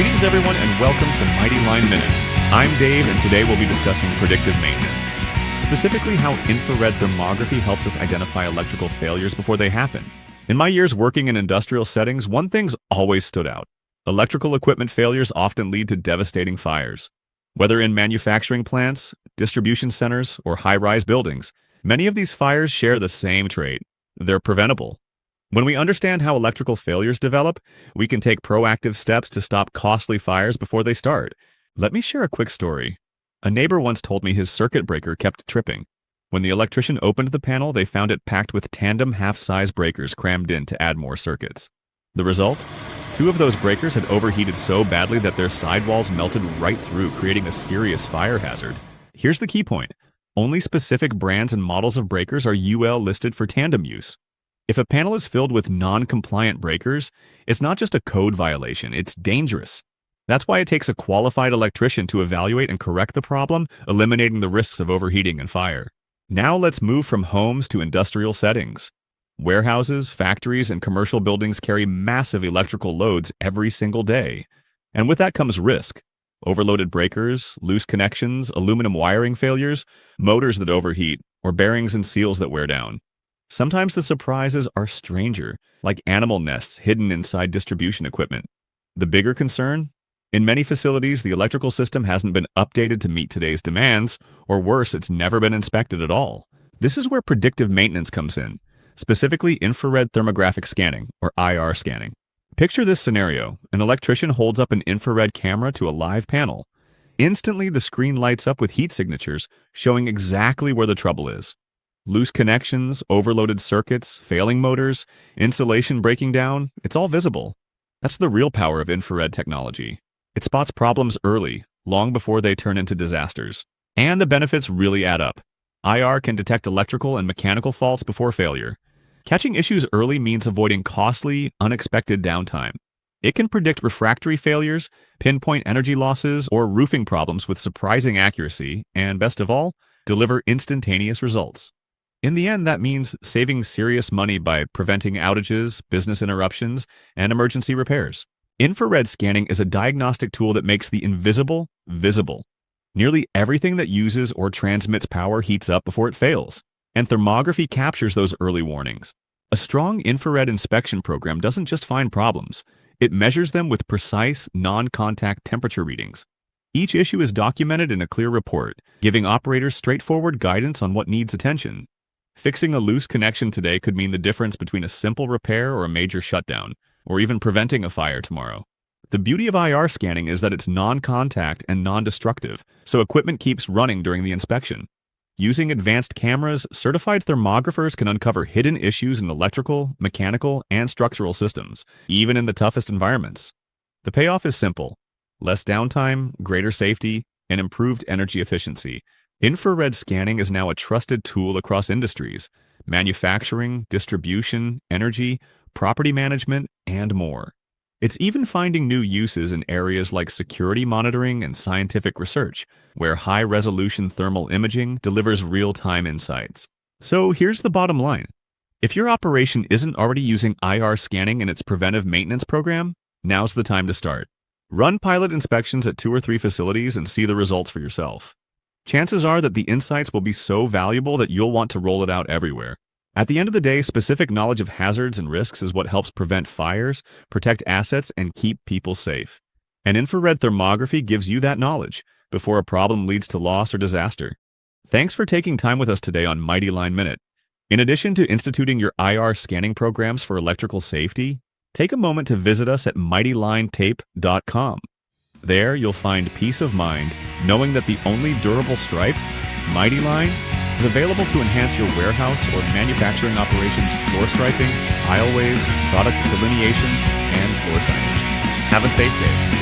Greetings, everyone, and welcome to Mighty Line Minute. I'm Dave, and today we'll be discussing predictive maintenance, specifically how infrared thermography helps us identify electrical failures before they happen. In my years working in industrial settings, one thing's always stood out. Electrical equipment failures often lead to devastating fires. Whether in manufacturing plants, distribution centers, or high-rise buildings, many of these fires share the same trait. They're preventable. When we understand how electrical failures develop, we can take proactive steps to stop costly fires before they start. Let me share a quick story. A neighbor once told me his circuit breaker kept tripping. When the electrician opened the panel, they found it packed with tandem half-size breakers crammed in to add more circuits. The result? 2 of those breakers had overheated so badly that their sidewalls melted right through, creating a serious fire hazard. Here's the key point. Only specific brands and models of breakers are UL listed for tandem use. If a panel is filled with non-compliant breakers, it's not just a code violation, it's dangerous. That's why it takes a qualified electrician to evaluate and correct the problem, eliminating the risks of overheating and fire. Now let's move from homes to industrial settings. Warehouses, factories, and commercial buildings carry massive electrical loads every single day. And with that comes risk. Overloaded breakers, loose connections, aluminum wiring failures, motors that overheat, or bearings and seals that wear down. Sometimes the surprises are stranger, like animal nests hidden inside distribution equipment. The bigger concern? In many facilities, the electrical system hasn't been updated to meet today's demands, or worse, it's never been inspected at all. This is where predictive maintenance comes in, specifically infrared thermographic scanning, or IR scanning. Picture this scenario. An electrician holds up an infrared camera to a live panel. Instantly, the screen lights up with heat signatures, showing exactly where the trouble is. Loose connections, overloaded circuits, failing motors, insulation breaking down, it's all visible. That's the real power of infrared technology. It spots problems early, long before they turn into disasters. And the benefits really add up. IR can detect electrical and mechanical faults before failure. Catching issues early means avoiding costly, unexpected downtime. It can predict refractory failures, pinpoint energy losses, or roofing problems with surprising accuracy, and best of all, deliver instantaneous results. In the end, that means saving serious money by preventing outages, business interruptions, and emergency repairs. Infrared scanning is a diagnostic tool that makes the invisible visible. Nearly everything that uses or transmits power heats up before it fails, and thermography captures those early warnings. A strong infrared inspection program doesn't just find problems, it measures them with precise, non-contact temperature readings. Each issue is documented in a clear report, giving operators straightforward guidance on what needs attention. Fixing a loose connection today could mean the difference between a simple repair or a major shutdown, or even preventing a fire tomorrow. The beauty of IR scanning is that it's non-contact and non-destructive, so equipment keeps running during the inspection. Using advanced cameras, certified thermographers can uncover hidden issues in electrical, mechanical, and structural systems, even in the toughest environments. The payoff is simple: less downtime, greater safety, and improved energy efficiency. Infrared scanning is now a trusted tool across industries: manufacturing, distribution, energy, property management, and more. It's even finding new uses in areas like security monitoring and scientific research, where high-resolution thermal imaging delivers real-time insights. So here's the bottom line. If your operation isn't already using IR scanning in its preventive maintenance program, now's the time to start. Run pilot inspections at 2 or 3 facilities and see the results for yourself. Chances are that the insights will be so valuable that you'll want to roll it out everywhere. At the end of the day, specific knowledge of hazards and risks is what helps prevent fires, protect assets, and keep people safe. And infrared thermography gives you that knowledge before a problem leads to loss or disaster. Thanks for taking time with us today on Mighty Line Minute. In addition to instituting your IR scanning programs for electrical safety, take a moment to visit us at mightylinetape.com. There, you'll find peace of mind knowing that the only durable stripe, Mighty Line, is available to enhance your warehouse or manufacturing operations floor striping, aisleways, product delineation, and floor signage. Have a safe day.